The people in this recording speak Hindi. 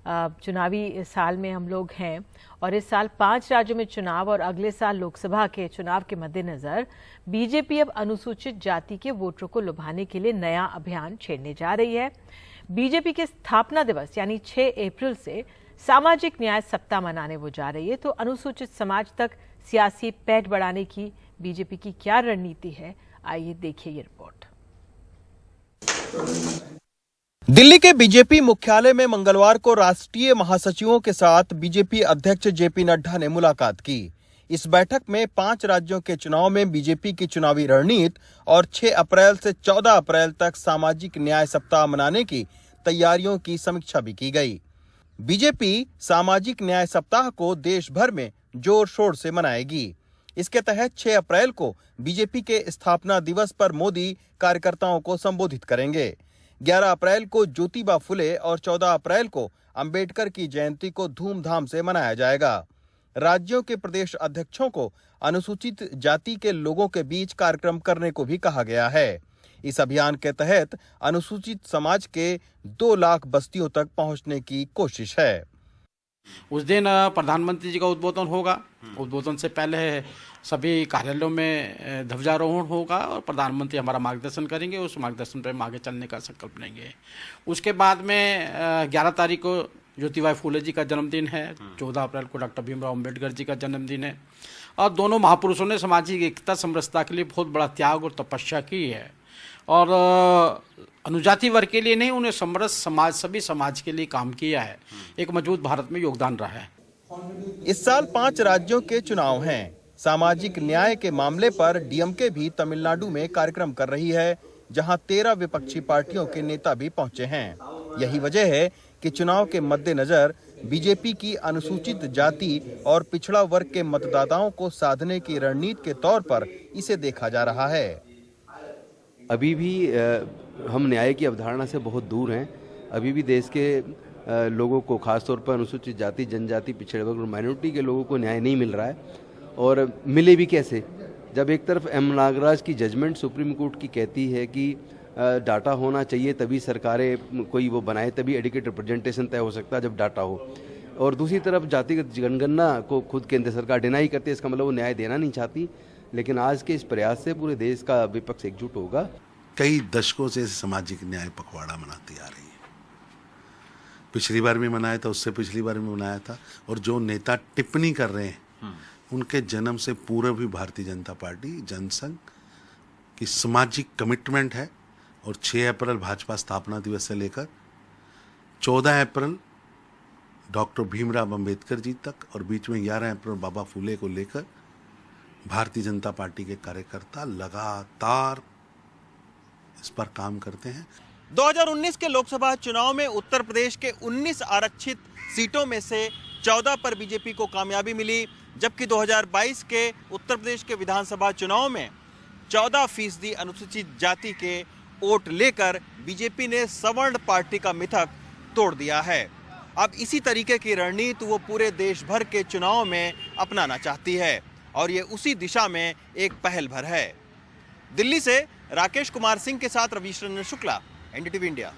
चुनावी साल में हम लोग हैं और इस साल 5 राज्यों में चुनाव और अगले साल लोकसभा के चुनाव के मद्देनजर बीजेपी अब अनुसूचित जाति के वोटरों को लुभाने के लिए नया अभियान छेड़ने जा रही है। बीजेपी के स्थापना दिवस यानी 6 अप्रैल से सामाजिक न्याय सप्ताह मनाने वो जा रही है। तो अनुसूचित समाज तक सियासी पैठ बढ़ाने की बीजेपी की क्या रणनीति है, आइए देखिए ये रिपोर्ट। दिल्ली के बीजेपी मुख्यालय में मंगलवार को राष्ट्रीय महासचिवों के साथ बीजेपी अध्यक्ष जेपी नड्डा ने मुलाकात की। इस बैठक में 5 राज्यों के चुनाव में बीजेपी की चुनावी रणनीति और 6 अप्रैल से 14 अप्रैल तक सामाजिक न्याय सप्ताह मनाने की तैयारियों की समीक्षा भी की गई। बीजेपी सामाजिक न्याय सप्ताह को देश भर में जोर शोर से मनाएगी। इसके तहत 6 अप्रैल को बीजेपी के स्थापना दिवस पर मोदी कार्यकर्ताओं को संबोधित करेंगे। 11 अप्रैल को ज्योतिबा फुले और 14 अप्रैल को अंबेडकर की जयंती को धूमधाम से मनाया जाएगा। राज्यों के प्रदेश अध्यक्षों को अनुसूचित जाति के लोगों के बीच कार्यक्रम करने को भी कहा गया है। इस अभियान के तहत अनुसूचित समाज के 2 लाख बस्तियों तक पहुंचने की कोशिश है। उस दिन प्रधानमंत्री जी का उद्बोधन होगा। उद्बोधन से पहले सभी कार्यालयों में ध्वजारोहण होगा और प्रधानमंत्री हमारा मार्गदर्शन करेंगे। उस मार्गदर्शन पर हम आगे चलने का संकल्प लेंगे। उसके बाद में 11 तारीख को ज्योतिबा फुले जी का जन्मदिन है। 14 अप्रैल को डॉक्टर भीमराव अम्बेडकर जी का जन्मदिन है। और दोनों महापुरुषों ने सामाजिक एकता समरसता के लिए बहुत बड़ा त्याग और तपस्या की है और अनुजाति वर्ग के लिए नहीं, उन्हें समरस समाज सभी समाज के लिए काम किया है। एक मजबूत भारत में योगदान रहा है। इस साल 5 राज्यों के चुनाव हैं। सामाजिक न्याय के मामले पर डीएमके भी तमिलनाडु में कार्यक्रम कर रही है, जहां 13 विपक्षी पार्टियों के नेता भी पहुंचे हैं। यही वजह है कि चुनाव के मद्देनजर बीजेपी की अनुसूचित जाति और पिछड़ा वर्ग के मतदाताओं को साधने की रणनीति के तौर पर इसे देखा जा रहा है। अभी भी हम न्याय की अवधारणा से बहुत दूर हैं। अभी भी देश के लोगों को, खासतौर पर अनुसूचित जाति, जनजाति, पिछड़े वर्ग और माइनॉरिटी के लोगों को न्याय नहीं मिल रहा है। और मिले भी कैसे, जब एक तरफ एम नागराज की जजमेंट सुप्रीम कोर्ट की कहती है कि डाटा होना चाहिए तभी सरकारें कोई वो बनाए, तभी एडिक्वेट रिप्रेजेंटेशन तय हो सकता है जब डाटा हो, और दूसरी तरफ जातिगत जनगणना को खुद केंद्र सरकार डिनाई करती है। इसका मतलब वो न्याय देना नहीं चाहती। लेकिन आज के इस प्रयास से पूरे देश का विपक्ष एकजुट होगा। कई दशकों से सामाजिक न्याय पखवाड़ा मनाती आ रही है। पिछली बार भी मनाया था, उससे पिछली बार भी मनाया था। और जो नेता टिप्पणी कर रहे हैं उनके जन्म से पूर्व भी भारतीय जनता पार्टी जनसंघ की सामाजिक कमिटमेंट है। और 6 अप्रैल भाजपा स्थापना दिवस से लेकर 14 अप्रैल डॉक्टर भीमराव अंबेडकर जी तक और बीच में 11 अप्रैल बाबा फुले को लेकर भारतीय जनता पार्टी के कार्यकर्ता लगातार इस पर काम करते हैं। 2019 के लोकसभा चुनाव में उत्तर प्रदेश के 19 आरक्षित सीटों में से 14 पर बीजेपी को कामयाबी मिली, जबकि 2022 के उत्तर प्रदेश के विधानसभा चुनाव में 14% अनुसूचित जाति के वोट लेकर बीजेपी ने सवर्ण पार्टी का मिथक तोड़ दिया है। अब इसी तरीके की रणनीति वो पूरे देश भर के चुनाव में अपनाना चाहती है और ये उसी दिशा में एक पहल भर है। दिल्ली से राकेश कुमार सिंह के साथ रवीश रंजन शुक्ला, एनडीटीवी इंडिया।